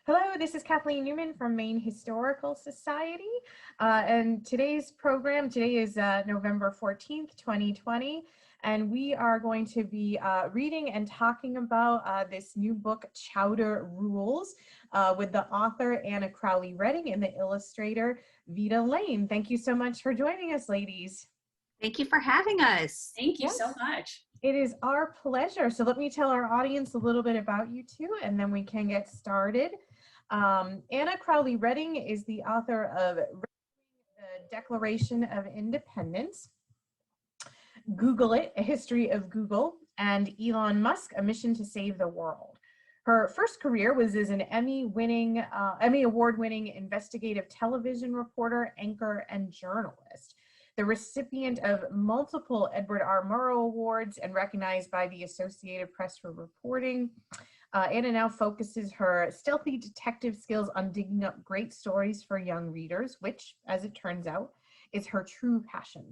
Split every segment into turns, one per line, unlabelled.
Hello, this is Kathleen Newman from Maine Historical Society, and today's program, today is November 14th, 2020, and we are going to be reading and talking about this new book, Chowder Rules, with the author Anna Crowley Redding and the illustrator Vita Lane. Thank you so much for joining us, ladies.
Thank you for having us.
Thank you so much.
It is our pleasure. So let me tell our audience a little bit about you two, and then we can get started. Anna Crowley Redding is the author of the Declaration of Independence, Google It, A History of Google, and Elon Musk, A Mission to Save the World. Her first career was as an Emmy award-winning investigative television reporter, anchor, and journalist. The recipient of multiple Edward R. Murrow Awards and recognized by the Associated Press for reporting, Anna now focuses her stealthy detective skills on digging up great stories for young readers, which, as it turns out, is her true passion.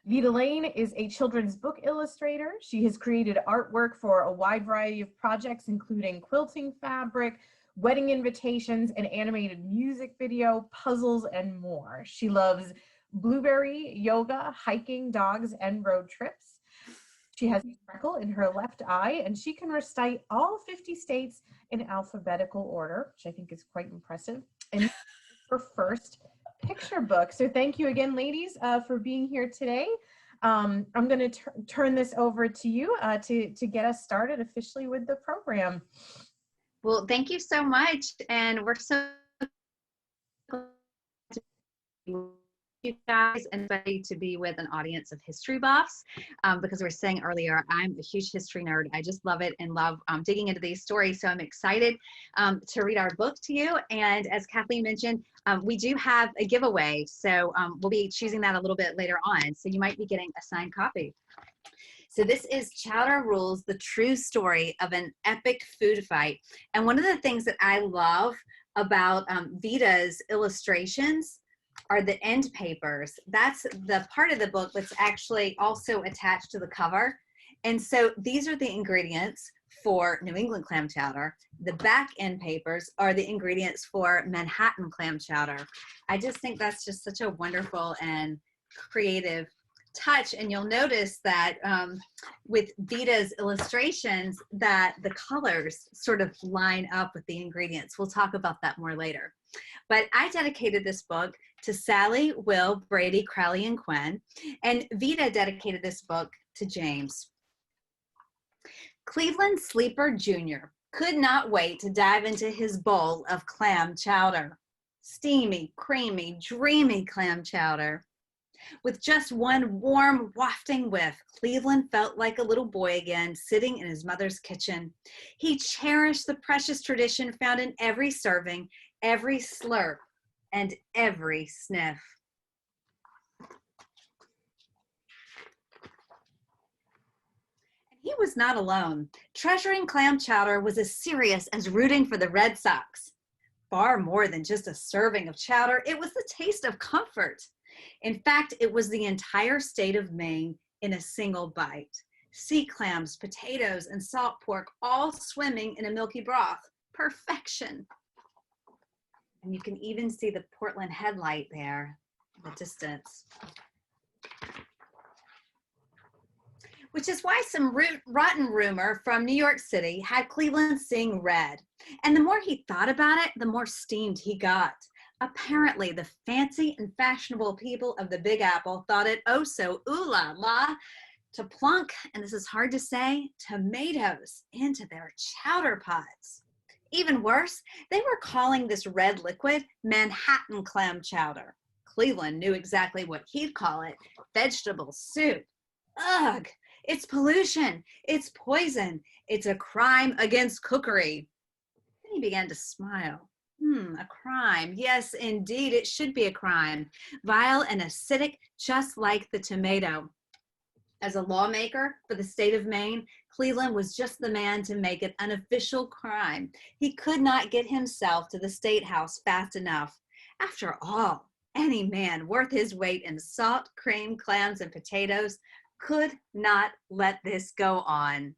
Vita Lane is a children's book illustrator. She has created artwork for a wide variety of projects, including quilting fabric, wedding invitations, an animated music video, puzzles, and more. She loves blueberry, yoga, hiking, dogs, and road trips. She has a freckle in her left eye, and she can recite all 50 states in alphabetical order, which I think is quite impressive, and her first picture book. So thank you again, ladies, for being here today. I'm going to turn this over to you to get us started officially with the program.
Well, thank you so much, and we're so glad to be with you guys and especially to be with an audience of history buffs, because we were saying earlier, I'm a huge history nerd. I just love it and love digging into these stories. So I'm excited to read our book to you. And as Kathleen mentioned, we do have a giveaway. So we'll be choosing that a little bit later on. So you might be getting a signed copy. So this is Chowder Rules, the true story of an epic food fight. And one of the things that I love about Vita's illustrations are the end papers. That's the part of the book that's actually also attached to the cover. And so these are the ingredients for New England clam chowder. The back end papers are the ingredients for Manhattan clam chowder. I just think that's just such a wonderful and creative touch. And you'll notice that with Vita's illustrations that the colors sort of line up with the ingredients. We'll talk about that more later. But I dedicated this book to Sally, Will, Brady, Crowley, and Quinn, and Vita dedicated this book to James. Cleveland Sleeper Jr. could not wait to dive into his bowl of clam chowder. Steamy, creamy, dreamy clam chowder. With just one warm, wafting whiff, Cleveland felt like a little boy again, sitting in his mother's kitchen. He cherished the precious tradition found in every serving, every slurp, and every sniff. And he was not alone. Treasuring clam chowder was as serious as rooting for the Red Sox. Far more than just a serving of chowder, it was the taste of comfort. In fact, it was the entire state of Maine in a single bite. Sea clams, potatoes, and salt pork all swimming in a milky broth. Perfection. And you can even see the Portland headlight there in the distance. Which is why some rotten rumor from New York City had Cleveland seeing red. And the more he thought about it, the more steamed he got. Apparently, the fancy and fashionable people of the Big Apple thought it oh so ooh la la to plunk, and this is hard to say, tomatoes into their chowder pots. Even worse, they were calling this red liquid Manhattan clam chowder. Cleveland knew exactly what he'd call it, vegetable soup. Ugh, it's pollution, it's poison, it's a crime against cookery. Then he began to smile. A crime. Yes, indeed, it should be a crime. Vile and acidic, just like the tomato. As a lawmaker for the state of Maine, Cleveland was just the man to make it an official crime. He could not get himself to the State House fast enough. After all, any man worth his weight in salt, cream, clams, and potatoes could not let this go on.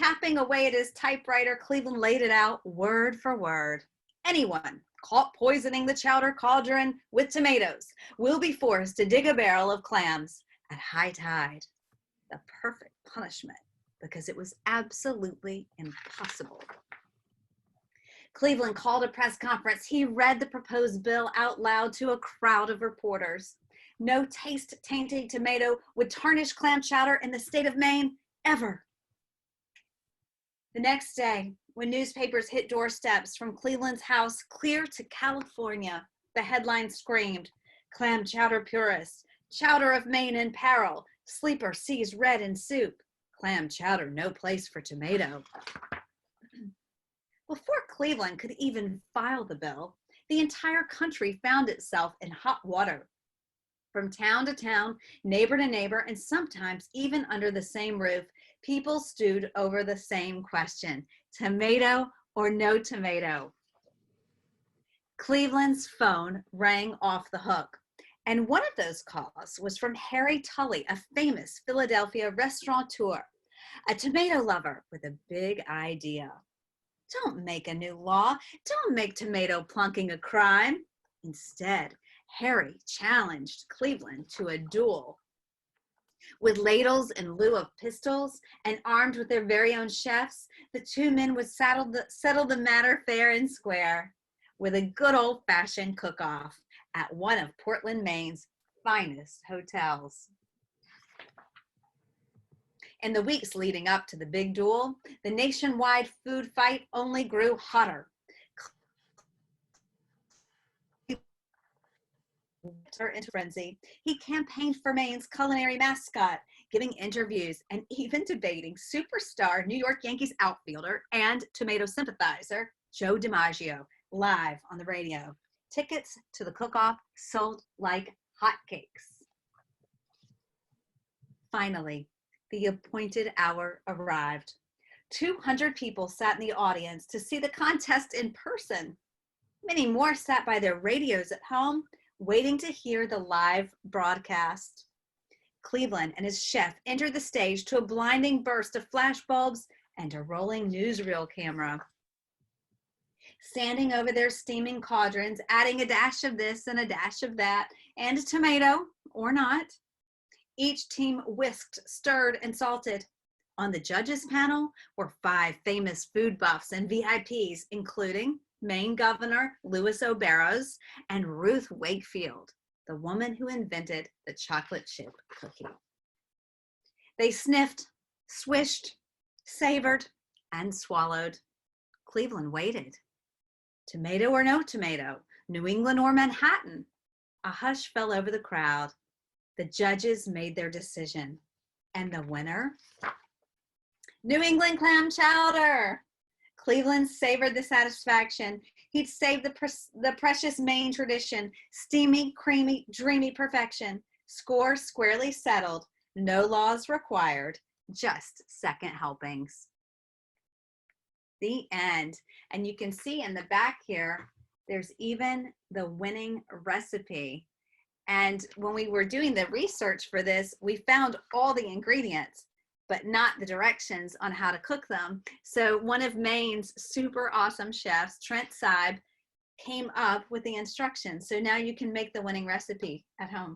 Tapping away at his typewriter, Cleveland laid it out word for word. Anyone caught poisoning the chowder cauldron with tomatoes will be forced to dig a barrel of clams at high tide. The perfect punishment, because it was absolutely impossible. Cleveland called a press conference. He read the proposed bill out loud to a crowd of reporters. No taste-tainting tomato would tarnish clam chowder in the state of Maine ever. The next day, when newspapers hit doorsteps from Cleveland's house clear to California, the headline screamed, "Clam chowder purists, chowder of Maine in peril, sleeper sees red in soup, clam chowder no place for tomato." Before Cleveland could even file the bill, the entire country found itself in hot water. From town to town, neighbor to neighbor, and sometimes even under the same roof, people stewed over the same question: tomato or no tomato? Cleveland's phone rang off the hook, and one of those calls was from Harry Tully, a famous Philadelphia restaurateur, a tomato lover with a big idea. Don't make a new law. Don't make tomato plunking a crime. Instead, Harry challenged Cleveland to a duel. With ladles in lieu of pistols and armed with their very own chefs, the two men would settle the matter fair and square with a good old-fashioned cook-off at one of Portland, Maine's finest hotels. In the weeks leading up to the big duel, the nationwide food fight only grew hotter. Into frenzy, he campaigned for Maine's culinary mascot, giving interviews and even debating superstar New York Yankees outfielder and tomato sympathizer Joe DiMaggio live on the radio. Tickets to the cook-off sold like hotcakes. Finally, the appointed hour arrived. 200 people sat in the audience to see the contest in person. Many more sat by their radios at home, waiting to hear the live broadcast. Cleveland and his chef entered the stage to a blinding burst of flashbulbs and a rolling newsreel camera. Standing over their steaming cauldrons, adding a dash of this and a dash of that, and a tomato, or not. Each team whisked, stirred, and salted. On the judges panel were 5 famous food buffs and VIPs, including Maine Governor Louis O'Barrows and Ruth Wakefield, the woman who invented the chocolate chip cookie. They sniffed, swished, savored, and swallowed. Cleveland waited. Tomato or no tomato, New England or Manhattan? A hush fell over the crowd. The judges made their decision. And the winner? New England clam chowder. Cleveland savored the satisfaction. He'd saved the precious Maine tradition. Steamy, creamy, dreamy perfection. Score squarely settled. No laws required. Just second helpings. The end. And you can see in the back here, there's even the winning recipe. And when we were doing the research for this, we found all the ingredients, but not the directions on how to cook them. So one of Maine's super awesome chefs, Trent Seib, came up with the instructions. So now you can make the winning recipe at home.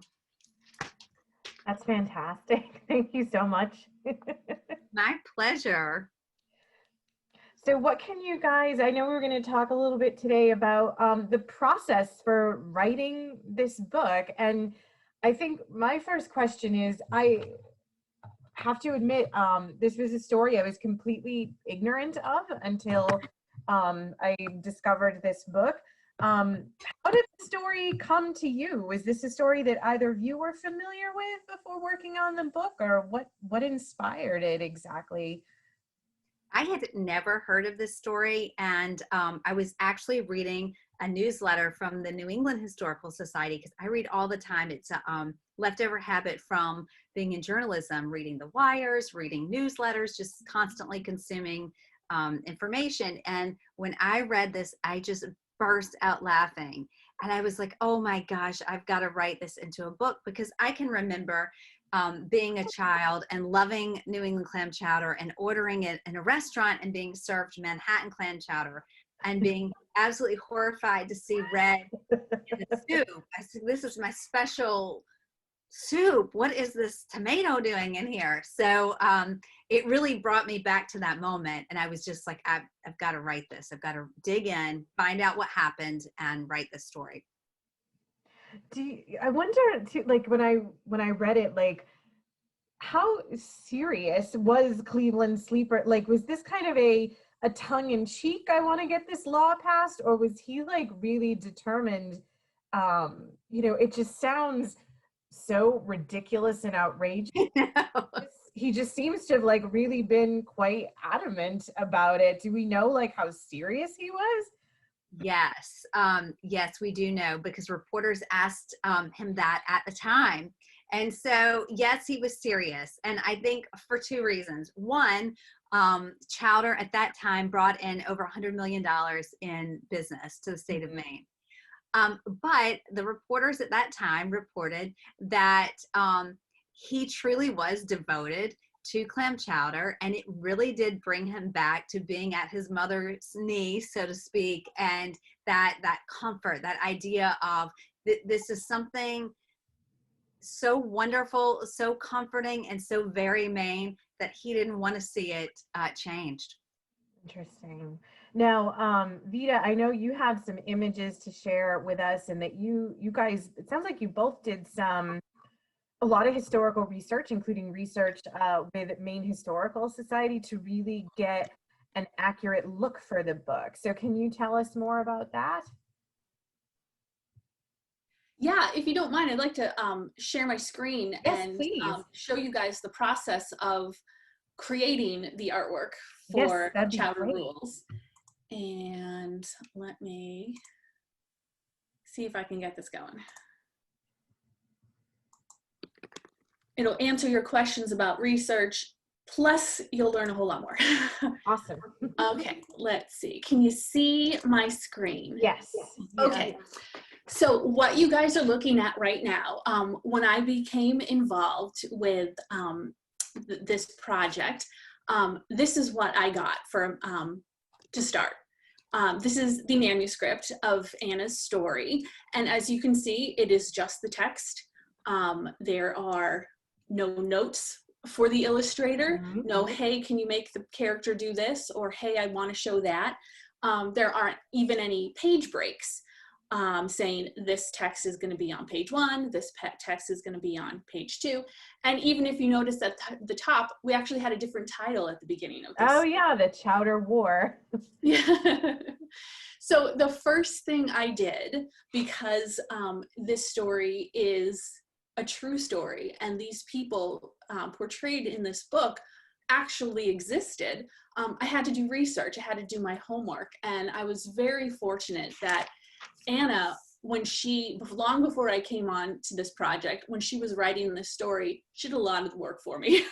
That's fantastic. Thank you so much.
My pleasure.
So what can you guys, I know we're going to talk a little bit today about the process for writing this book. And I think my first question is, I have to admit, this was a story I was completely ignorant of until I discovered this book. How did the story come to you? Was this a story that either of you were familiar with before working on the book, or what inspired it exactly?
I had never heard of this story, and I was actually reading a newsletter from the New England Historical Society, because I read all the time. It's a leftover habit from being in journalism, reading the wires, reading newsletters, just constantly consuming information. And when I read this, I just burst out laughing. And I was like, oh my gosh, I've got to write this into a book, because I can remember being a child and loving New England clam chowder and ordering it in a restaurant and being served Manhattan clam chowder and being absolutely horrified to see red in the soup. I said, this is my special soup. What is this tomato doing in here? So it really brought me back to that moment. And I was just like, I've got to write this. I've got to dig in, find out what happened, and write this story.
I wonder too, like when I read it, like how serious was Cleveland Sleeper? Like, was this kind of a tongue in cheek, I want to get this law passed, or was he like really determined? You know, it just sounds so ridiculous and outrageous. He just seems to have like really been quite adamant about it. Do we know like how serious he was?
Yes, yes, we do know, because reporters asked him that at the time. And so, yes, he was serious. And I think for two reasons. One, Chowder at that time brought in over $100 million in business to the state of Maine. But the reporters at that time reported that he truly was devoted to clam chowder, and it really did bring him back to being at his mother's knee, so to speak, and that comfort, that idea of this is something so wonderful, so comforting, and so very Maine that he didn't want to see it changed.
Interesting. Now, Vita, I know you have some images to share with us, and that you guys, it sounds like you both did a lot of historical research, including research with Maine Historical Society, to really get an accurate look for the book. So can you tell us more about that?
Yeah, if you don't mind, I'd like to share my screen and show you guys the process of creating the artwork for Chowder Rules. And let me see if I can get this going. It'll answer your questions about research, plus you'll learn a whole lot more.
Awesome.
Okay, let's see. Can you see my screen?
Yes.
Okay. So what you guys are looking at right now, when I became involved with this project, this is what I got for to start. This is the manuscript of Anna's story, and as you can see, it is just the text. There are no notes for the illustrator. No, hey, can you make the character do this? Or hey, I want to show that. There aren't even any page breaks saying this text is going to be on page 1, this text is going to be on page 2. And even if you notice at the top, we actually had a different title at the beginning of this.
Oh yeah, the Chowder War.
Yeah. So the first thing I did, because this story is a true story, and these people portrayed in this book actually existed, I had to do research. I had to do my homework, and I was very fortunate that Anna, when long before I came on to this project, when she was writing this story, she did a lot of the work for me.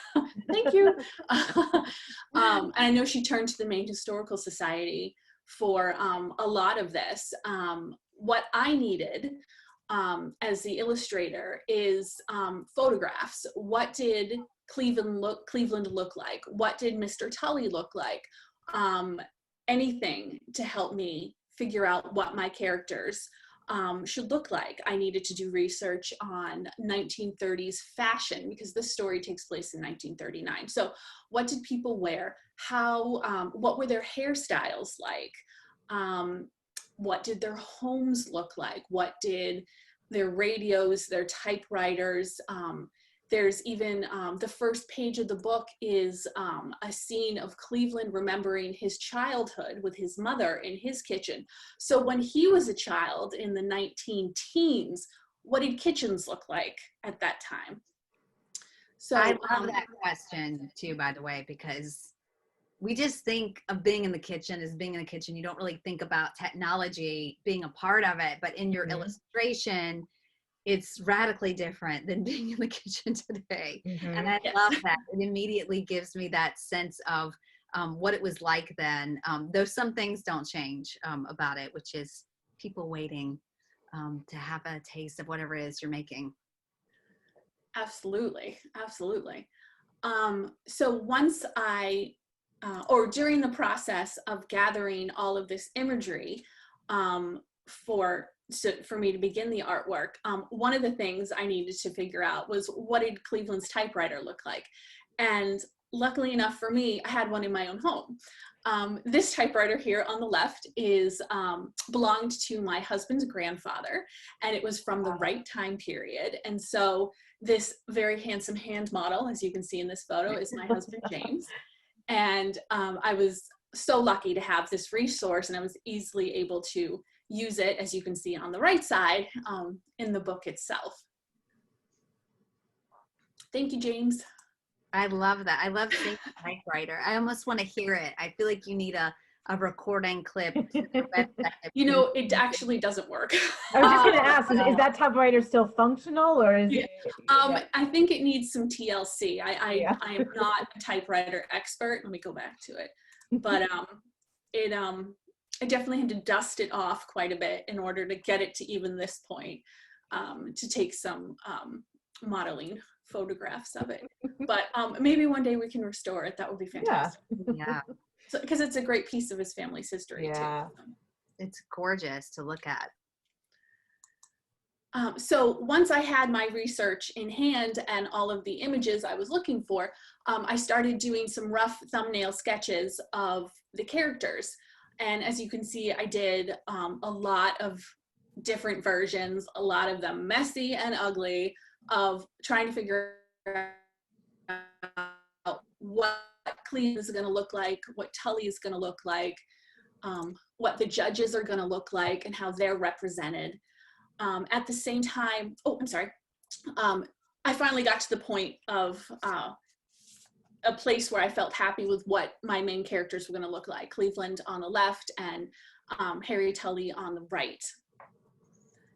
Thank you. And I know she turned to the Maine Historical Society for a lot of this. What I needed as the illustrator is photographs. What did Cleveland look like? What did Mr. Tully look like? Anything to help me figure out what my characters should look like. I needed to do research on 1930s fashion, because this story takes place in 1939. So what did people wear? What were their hairstyles like? What did their homes look like? What did their radios, their typewriters? There's even the first page of the book is a scene of Cleveland remembering his childhood with his mother in his kitchen. So when he was a child in the 19-teens, what did kitchens look like at that time? So
I love that question too, by the way, because we just think of being in the kitchen as being in the kitchen. You don't really think about technology being a part of it, but in your illustration, it's radically different than being in the kitchen today. And I love that. It immediately gives me that sense of what it was like then, though some things don't change about it, which is people waiting to have a taste of whatever it is you're making.
Absolutely, absolutely. So once or during the process of gathering all of this imagery for me to begin the artwork, one of the things I needed to figure out was, what did Cleveland's typewriter look like? And luckily enough for me, I had one in my own home. This typewriter here on the left belonged to my husband's grandfather, and it was from the right time period. And so this very handsome hand model, as you can see in this photo, is my husband, James. And I was so lucky to have this resource, and I was easily able to use it, as you can see on the right side, in the book itself. Thank you, James.
I love that. I love seeing the typewriter. I almost want to hear it. I feel like you need a recording clip.
You know, it actually doesn't work.
I was just going to ask, is that typewriter still functional, or is it?
I think it needs some TLC. I am not a typewriter expert. Let me go back to it. But I definitely had to dust it off quite a bit in order to get it to even this point, to take some modeling photographs of it. But maybe one day we can restore it. That would be fantastic.
Yeah.
So, because it's a great piece of his family's history too.
It's gorgeous to look at.
So once I had my research in hand and all of the images I was looking for, I started doing some rough thumbnail sketches of the characters. And as you can see, I did a lot of different versions, a lot of them messy and ugly, of trying to figure out what Clem is going to look like, what Tully is going to look like, what the judges are going to look like, and how they're represented. At the same time, I finally got to the point of a place where I felt happy with what my main characters were going to look like. Cleveland on the left and Harry Tully on the right.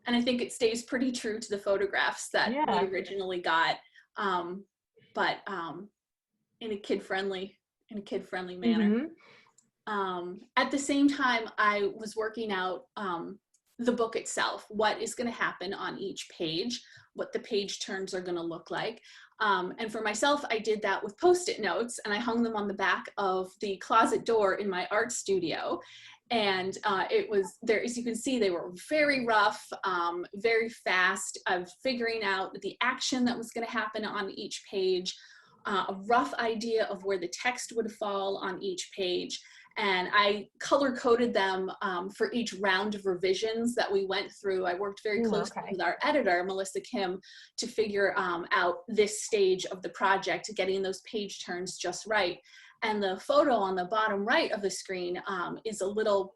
And I think it stays pretty true to the photographs that we originally got, but in a kid-friendly manner. At the same time, I was working out the book itself, what is going to happen on each page, what the page turns are going to look like. And for myself, I did that with Post-it notes, and I hung them on the back of the closet door in my art studio. And it was there, as you can see, they were very rough, very fast of figuring out the action that was going to happen on each page, a rough idea of where the text would fall on each page. And I color coded them for each round of revisions that we went through. I worked very closely with our editor, Melissa Kim, to figure out this stage of the project, getting those page turns just right. And the photo on the bottom right of the screen is a little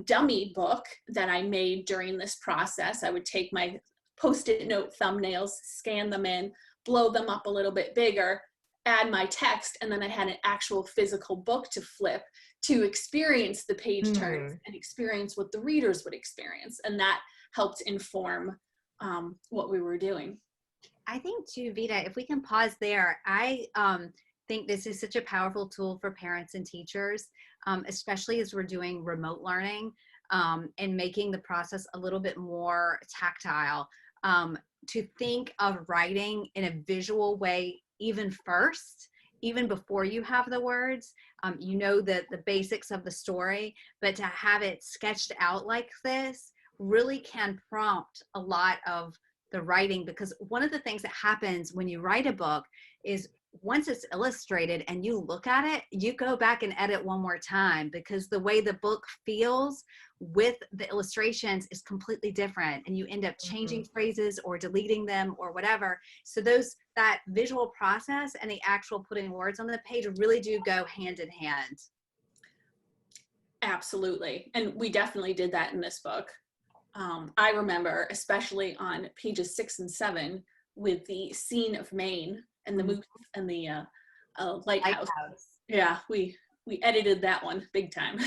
dummy book that I made during this process. I would take my Post-it note thumbnails, scan them in, blow them up a little bit bigger, add my text, and then I had an actual physical book to flip to experience the page turns and experience what the readers would experience. And that helped inform what we were doing.
I think too, Vita, if we can pause there, I think this is such a powerful tool for parents and teachers, especially as we're doing remote learning and making the process a little bit more tactile, to think of writing in a visual way even first, even before you have the words. You know the basics of the story, but to have it sketched out like this really can prompt a lot of the writing, because one of the things that happens when you write a book is once it's illustrated and you look at it, you go back and edit one more time, because the way the book feels with the illustrations is completely different, and you end up changing phrases or deleting them or whatever. So that visual process and the actual putting words on the page really do go hand in hand.
Absolutely. And we definitely did that in this book. I remember, especially on pages 6 and 7, with the scene of Maine and the moose and the lighthouse. Yeah, we edited that one big time.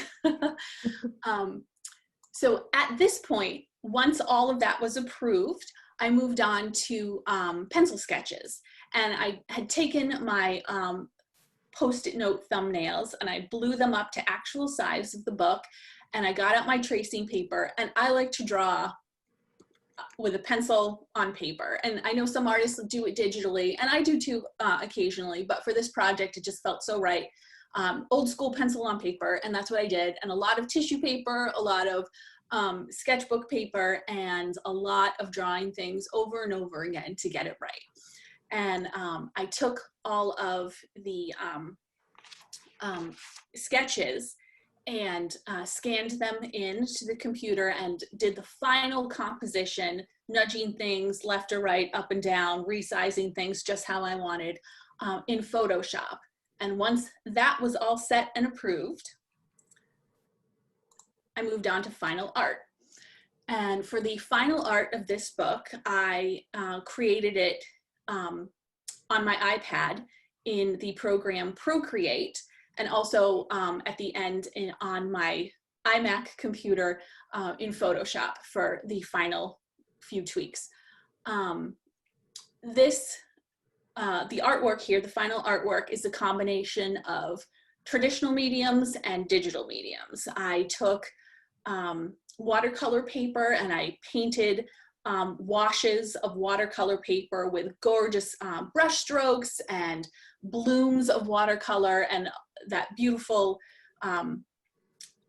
So at this point, once all of that was approved, I moved on to pencil sketches. And I had taken my Post-it note thumbnails and I blew them up to actual size of the book. And I got out my tracing paper, and I like to draw with a pencil on paper. And I know some artists do it digitally, and I do too occasionally, but for this project, it just felt so right. Old school pencil on paper, and that's what I did. And a lot of tissue paper, a lot of sketchbook paper, and a lot of drawing things over and over again to get it right. And I took all of the sketches and scanned them into the computer and did the final composition, nudging things left or right, up and down, resizing things just how I wanted in Photoshop. And once that was all set and approved, I moved on to final art. And for the final art of this book, I created it on my iPad in the program Procreate, and also at the end on my iMac computer in Photoshop for the final few tweaks. The artwork here, the final artwork, is a combination of traditional mediums and digital mediums. I took watercolor paper and I painted washes of watercolor paper with gorgeous brush strokes and blooms of watercolor and that beautiful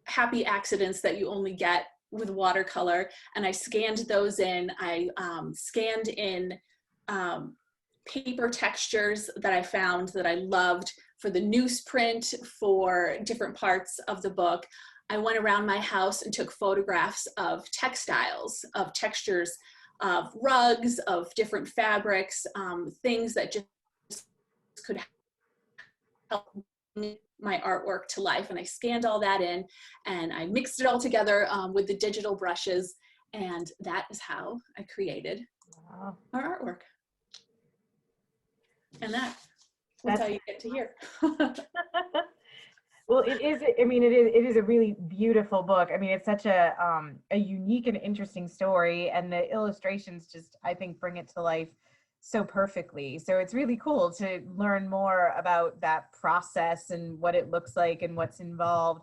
happy accidents that you only get with watercolor. And I scanned those in. I scanned in paper textures that I found that I loved for the newsprint, for different parts of the book. I went around my house and took photographs of textiles, of textures, of rugs, of different fabrics, things that just could help my artwork to life. And I scanned all that in and I mixed it all together with the digital brushes. And that is how I created our artwork. And that's how you get to here.
Well, it is, I mean, it is a really beautiful book. I mean, it's such a unique and interesting story, and the illustrations just, I think, bring it to life so perfectly. So it's really cool to learn more about that process and what it looks like and what's involved.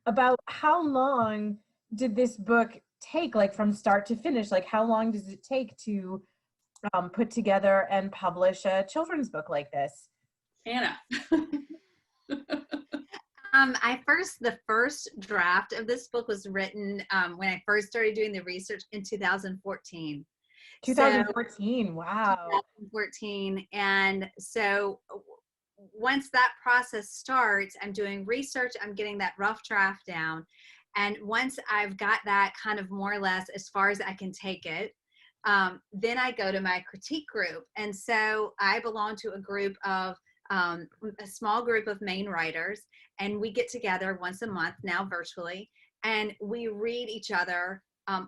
About how long did this book take, like from start to finish? Like how long does it take to put together and publish a children's book like this?
Anna.
The first draft of this book was written when I first started doing the research in 2014.
2014,
so,
wow.
2014. And so once that process starts, I'm doing research, I'm getting that rough draft down. And once I've got that kind of more or less as far as I can take it, then I go to my critique group. And so I belong to a group of a small group of Maine writers, and we get together once a month now virtually, and we read each other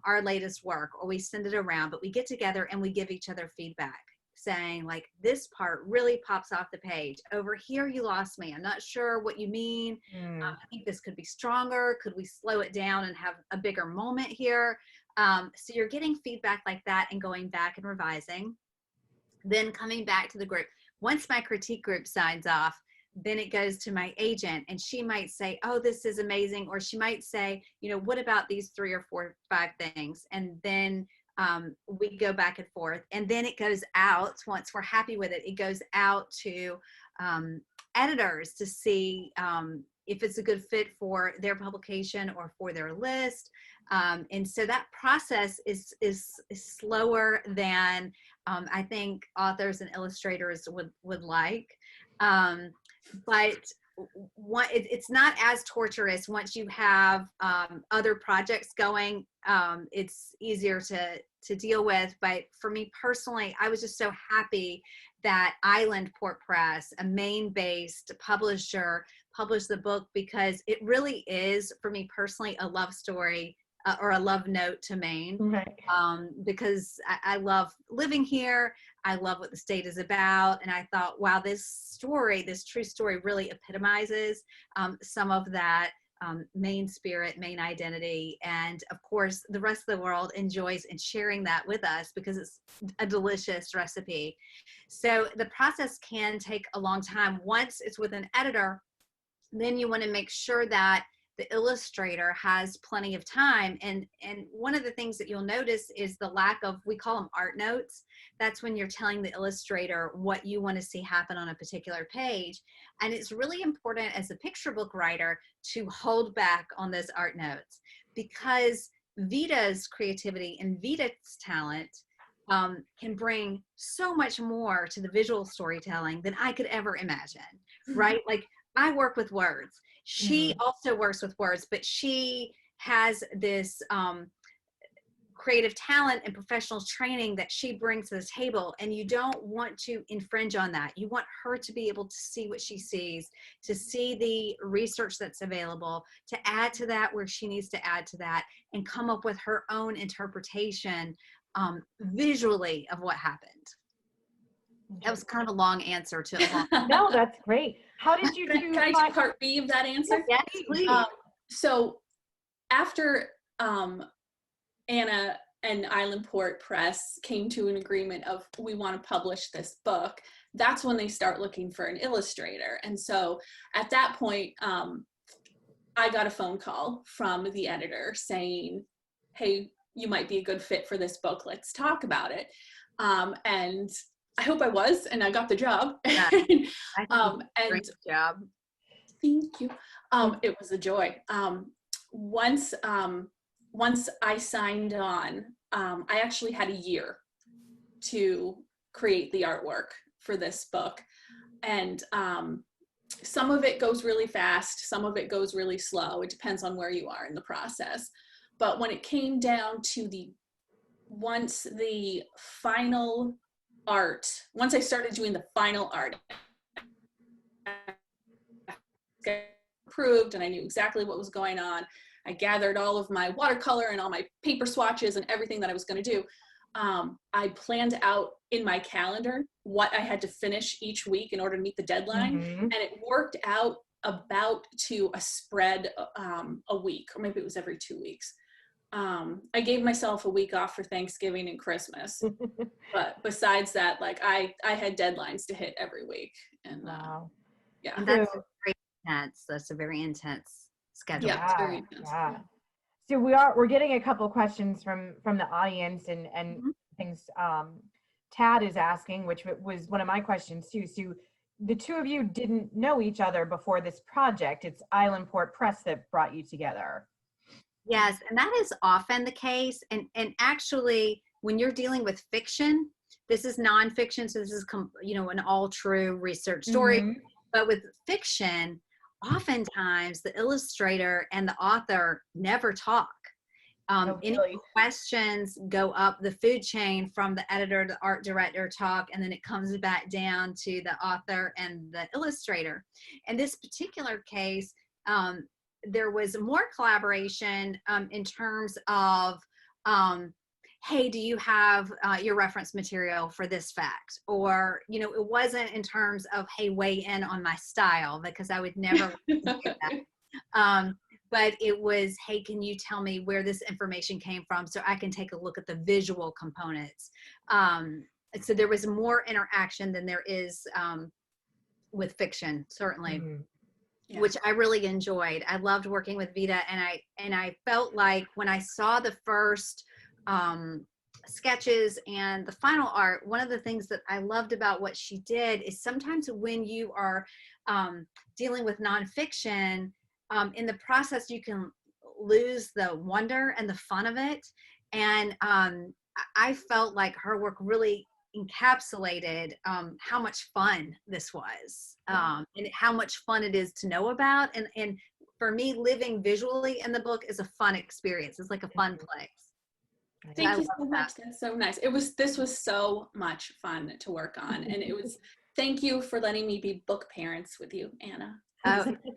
our latest work, or we send it around, but we get together and we give each other feedback saying like, this part really pops off the page. Over here, you lost me. I'm not sure what you mean. I think this could be stronger. Could we slow it down and have a bigger moment here? So you're getting feedback like that and going back and revising, then coming back to the group. Once my critique group signs off, then it goes to my agent, and she might say, oh, this is amazing. Or she might say, you know, what about these 3 or 4 or 5 things? And then we go back and forth. And then it goes out, once we're happy with it, it goes out to editors to see if it's a good fit for their publication or for their list. And so that process is slower than I think authors and illustrators would like. But it's not as torturous once you have other projects going. It's easier to deal with. But for me personally, I was just so happy that Island Port Press, a Maine-based publisher, published the book, because it really is, for me personally, a love story or a love note to Maine.
Right.
Because I love living here. I love what the state is about. And I thought, wow, this story, this true story, really epitomizes some of that Maine spirit, Maine identity. And of course, the rest of the world enjoys and sharing that with us because it's a delicious recipe. So the process can take a long time. Once it's with an editor, then you want to make sure that the illustrator has plenty of time. And one of the things that you'll notice is the lack of, we call them art notes. That's when you're telling the illustrator what you want to see happen on a particular page. And it's really important as a picture book writer to hold back on those art notes, because Vita's creativity and Vita's talent can bring so much more to the visual storytelling than I could ever imagine, right? Like, I work with words. She also works with words, but she has this creative talent and professional training that she brings to the table, and you don't want to infringe on that. You want her to be able to see what she sees, to see the research that's available, to add to that where she needs to add to that, and come up with her own interpretation visually of what happened. That was kind of a long answer to a long.
No, that's great. How did you
Can I do part B of that answer?
Yes, please.
So after Anna and Islandport Press came to an agreement of, we want to publish this book, that's when they start looking for an illustrator. And so at that point, I got a phone call from the editor saying, hey, you might be a good fit for this book. Let's talk about it. And I hope I was, and I got the job.
Yeah,
great
job.
Thank you. It was a joy. Once I signed on, I actually had a year to create the artwork for this book. And some of it goes really fast, some of it goes really slow. It depends on where you are in the process. But when it came down to once I started doing the final art, approved, and I knew exactly what was going on. I gathered all of my watercolor and all my paper swatches and everything that I was going to do. I planned out in my calendar what I had to finish each week in order to meet the deadline. And it worked out about to a spread a week, or maybe it was every 2 weeks. I gave myself a week off for Thanksgiving and Christmas. But besides that, like, I had deadlines to hit every week. And
Wow.
yeah.
And that's very intense. That's a very intense schedule.
Yeah, it's very intense.
Yeah. So we're getting a couple questions from the audience and things Tad is asking, which was one of my questions too. So the two of you didn't know each other before this project. It's Islandport Press that brought you together.
Yes, and that is often the case. And actually, when you're dealing with fiction, this is nonfiction, so this is an all true research story. But with fiction, oftentimes the illustrator and the author never talk. Any questions go up the food chain from the editor to art director talk, and then it comes back down to the author and the illustrator. In this particular case, there was more collaboration in terms of, hey, do you have your reference material for this fact? Or, it wasn't in terms of, hey, weigh in on my style, because I would never do that. But it was, hey, can you tell me where this information came from so I can take a look at the visual components? So there was more interaction than there is with fiction, certainly. Yeah. Which I really enjoyed. I loved working with Vita, and I felt like when I saw the first sketches and the final art, one of the things that I loved about what she did is sometimes when you are dealing with nonfiction, in the process you can lose the wonder and the fun of it. And I felt like her work really encapsulated how much fun this was, and how much fun it is to know about. And for me, living visually in the book is a fun experience. It's like a fun place.
Thank you so much. That's so nice. This was so much fun to work on. And thank you for letting me be book parents with you, Anna.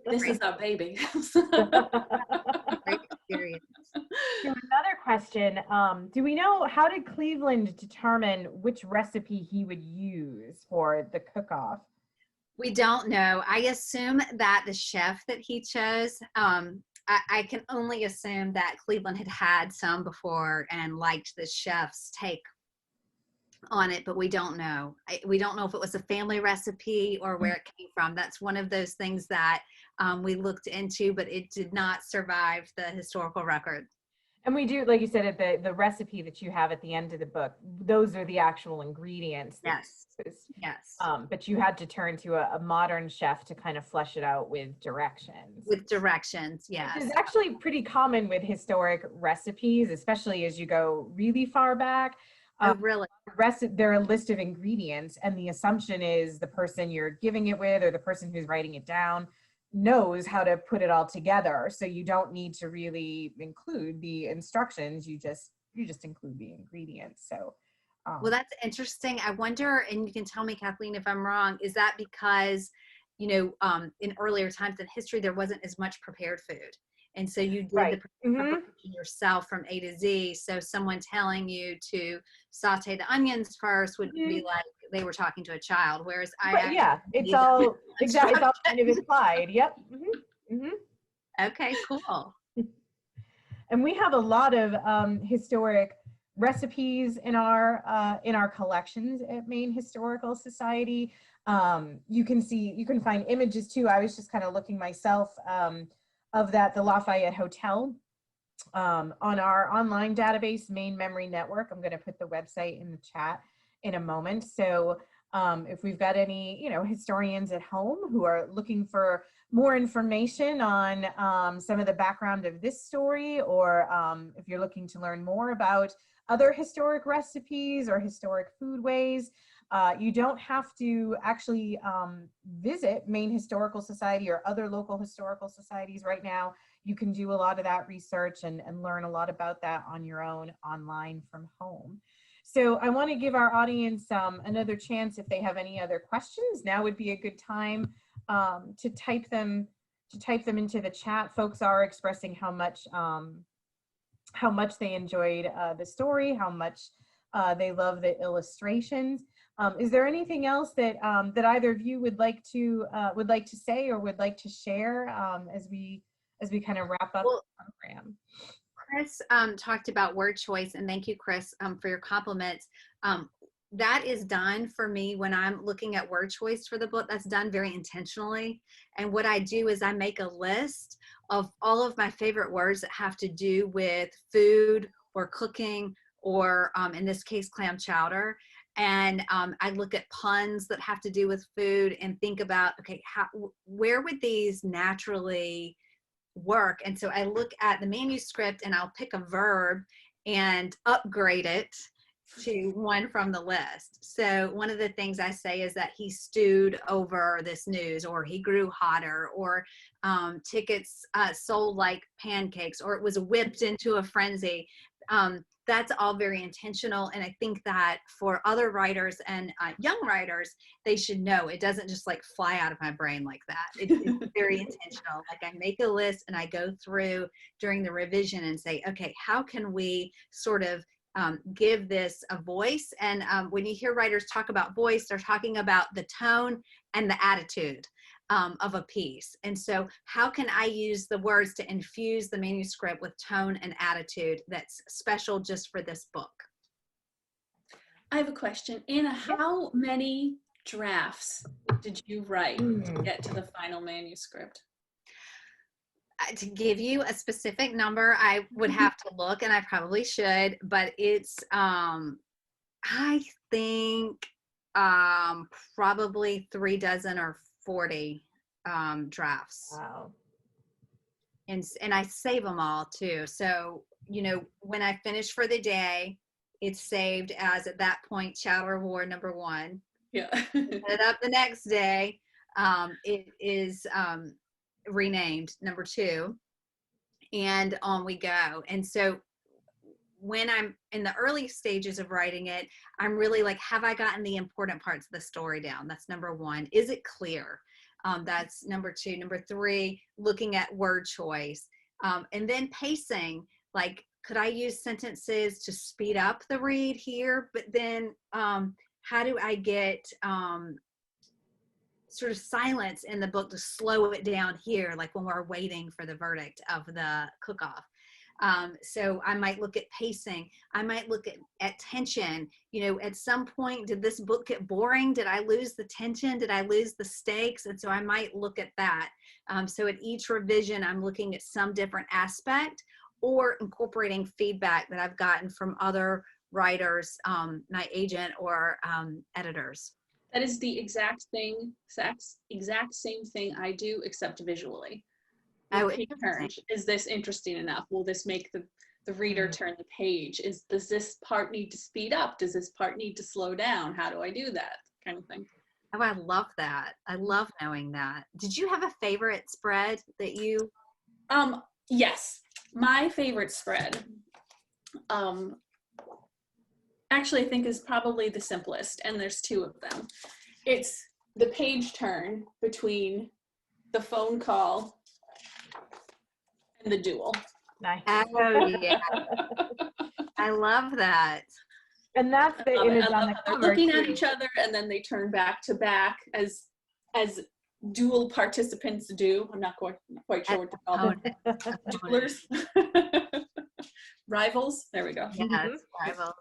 This is our baby.
Great experience.
So another question, do we know, how did Cleveland determine which recipe he would use for the cook-off?
We don't know. I assume that the chef that he chose, I can only assume that Cleveland had some before and liked the chef's take on it, but we don't know. We don't know if it was a family recipe or where it came from. That's one of those things that we looked into, but it did not survive the historical record.
And we do, like you said, at the recipe that you have at the end of the book, those are the actual ingredients.
Yes. Yes.
But you had to turn to a modern chef to kind of flesh it out with directions.
With directions, yes.
Which is actually pretty common with historic recipes, especially as you go really far back.
Oh, really?
They're a list of ingredients, and the assumption is the person you're giving it with or the person who's writing it down knows how to put it all together. So you don't need to really include the instructions. You just include the ingredients. So
well, that's interesting. I wonder, and you can tell me, Kathleen, if I'm wrong, is that because, you know, in earlier times in history, there wasn't as much prepared food. And so you did the preparation yourself from A to Z. So someone telling you to saute the onions first would be like they were talking to a child. Whereas
it's all exactly, it's all kind of implied. Yep.
Okay, cool.
And we have a lot of historic recipes in our collections at Maine Historical Society. You can find images too. I was just kind of looking myself of the Lafayette Hotel on our online database, Maine Memory Network. I'm going to put the website in the chat in a moment. So if we've got any, you know, historians at home who are looking for more information on some of the background of this story, or if you're looking to learn more about other historic recipes or historic foodways, you don't have to actually visit Maine Historical Society or other local historical societies right now. You can do a lot of that research and learn a lot about that on your own online from home. So I want to give our audience another chance if they have any other questions. Now would be a good time to type them into the chat. Folks are expressing how much they enjoyed the story, how much they love the illustrations. Is there anything else that that either of you would like to say or would like to share as we kind of wrap up the program?
Chris talked about word choice, and thank you, Chris, for your compliments. That is done for me when I'm looking at word choice for the book. That's done very intentionally. And what I do is I make a list of all of my favorite words that have to do with food or cooking, or in this case, clam chowder. And I look at puns that have to do with food and think about, okay, where would these naturally work? And so I look at the manuscript and I'll pick a verb and upgrade it to one from the list. So one of the things I say is that he stewed over this news, or he grew hotter, or tickets sold like pancakes, or it was whipped into a frenzy. That's all very intentional. And I think that for other writers and young writers, they should know it doesn't just like fly out of my brain like that. It's very intentional. Like I make a list and I go through during the revision and say, okay, how can we sort of give this a voice? And when you hear writers talk about voice, they're talking about the tone and the attitude of a piece. And so how can I use the words to infuse the manuscript with tone and attitude that's special just for this book?
I have a question. Anna, how many drafts did you write to get to the final manuscript?
To give you a specific number, I would have to look, and I probably should, but it's, I think probably 36 or 40 drafts.
Wow.
And I save them all too. So, you know, when I finish for the day, it's saved as, at that point, Chowder War #1.
Yeah.
Set it up the next day. It is renamed #2, and on we go. And so when I'm in the early stages of writing it, I'm really like, have I gotten the important parts of the story down? That's #1. Is it clear? That's #2. #3, looking at word choice. And then pacing, like, could I use sentences to speed up the read here? But then how do I get sort of silence in the book to slow it down here, like when we're waiting for the verdict of the cook-off? So I might look at pacing. I might look at tension. You know, at some point, did this book get boring? Did I lose the tension? Did I lose the stakes? And so I might look at that. So at each revision, I'm looking at some different aspect or incorporating feedback that I've gotten from other writers, my agent or editors.
That is the exact same thing I do, except visually.
Oh,
Page turn. Is this interesting enough? Will this make the reader turn the page? Does this part need to speed up? Does this part need to slow down? How do I do that kind of thing?
Oh, I love that. I love knowing that. Did you have a favorite spread that you?
Yes, my favorite spread, actually I think is probably the simplest, and there's two of them. It's the page turn between the phone call and the duel.
Nice.
Oh, yeah. I love that.
And that's the image on the
They're
cover.
looking at
too.
each other, and then they turn back to back as duel participants do. I'm not quite sure what to call them. Duelers. Rivals. There we go.
Yes, rivals.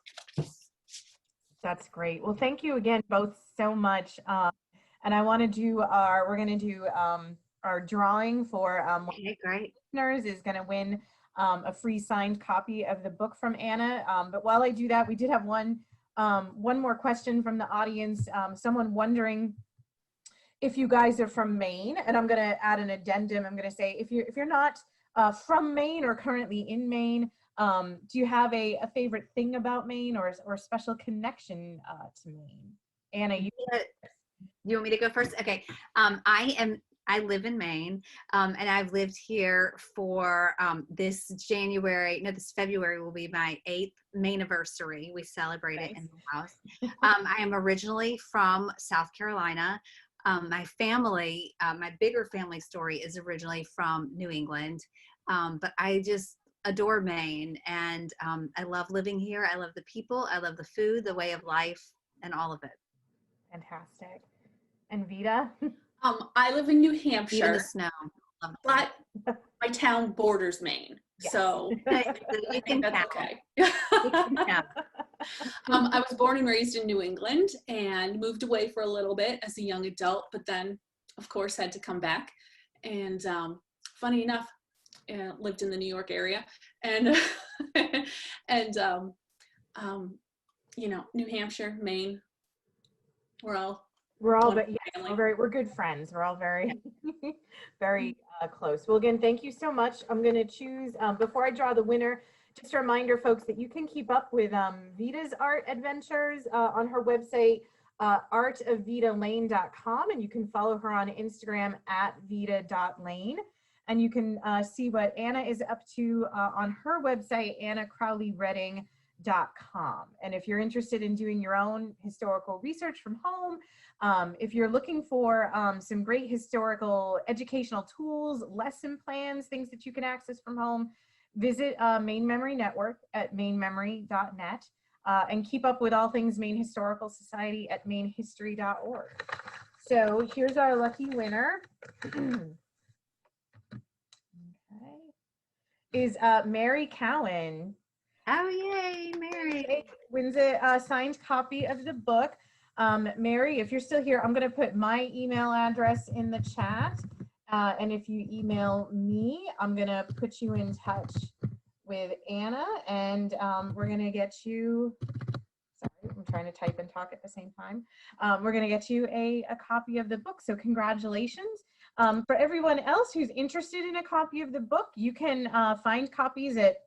That's great. Well, thank you again both so much. And I want to do we're going to do our drawing for
Okay, great.
listeners is going to win a free signed copy of the book from Anna. But while I do that, we did have one more question from the audience. Someone wondering if you guys are from Maine, and I'm going to add an addendum. I'm going to say if you're not from Maine or currently in Maine, do you have a favorite thing about Maine or special connection to Maine? Anna, you
want me to go first? Okay. I live in Maine, and I've lived here for this February will be my 8th Maine anniversary. We celebrate it in the house. I am originally from South Carolina. My family, my bigger family story is originally from New England, but I just adore Maine, and I love living here. I love the people. I love the food, the way of life, and all of it.
fantastic. And Vita?
I live in New
Even
Hampshire,
the snow.
but my town borders Maine,
Yes.
so
You
I
can
think that's
count.
okay.
Yeah.
I was born and raised in New England and moved away for a little bit as a young adult, but then, of course, had to come back. And funny enough, lived in the New York area, and and New Hampshire, Maine. We're all
but yes, we're good friends. We're all very, very close. Well, again, thank you so much. I'm going to choose, before I draw the winner, just a reminder, folks, that you can keep up with Vita's art adventures on her website, artofvitalane.com, and you can follow her on Instagram at vita.lane. And you can see what Anna is up to on her website, annacrowleyredding.com. And if you're interested in doing your own historical research from home, if you're looking for some great historical educational tools, lesson plans, things that you can access from home, visit Maine Memory Network at mainmemory.net and keep up with all things Maine Historical Society at mainhistory.org. So here's our lucky winner. Is Mary Cowan.
Oh, yay, Mary.
Wins a signed copy of the book. Mary, if you're still here, I'm going to put my email address in the chat. And if you email me, I'm going to put you in touch with Anna, and we're going to get you, sorry, I'm trying to type and talk at the same time. We're going to get you a copy of the book. So congratulations. For everyone else who's interested in a copy of the book, you can find copies at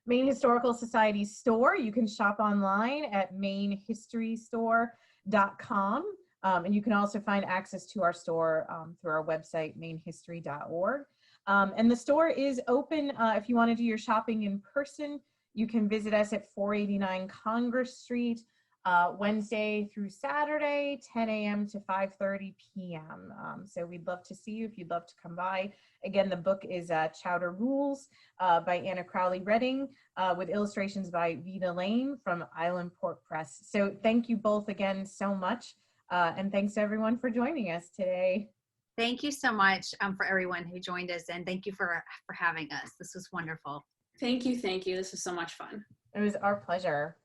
Maine Historical Society store. You can shop online at mainhistorystore.com. And you can also find access to our store through our website, mainhistory.org. And the store is open if you want to do your shopping in person. You can visit us at 489 Congress Street, Wednesday through Saturday, 10 a.m. to 5:30 p.m. So we'd love to see you if you'd love to come by. Again, the book is Chowder Rules by Anna Crowley Redding with illustrations by Vita Lane from Island Port Press. So thank you both again so much. And thanks to everyone for joining us today.
Thank you so much for everyone who joined us, and thank you for having us. This was wonderful.
Thank you. This was so much fun.
It was our pleasure.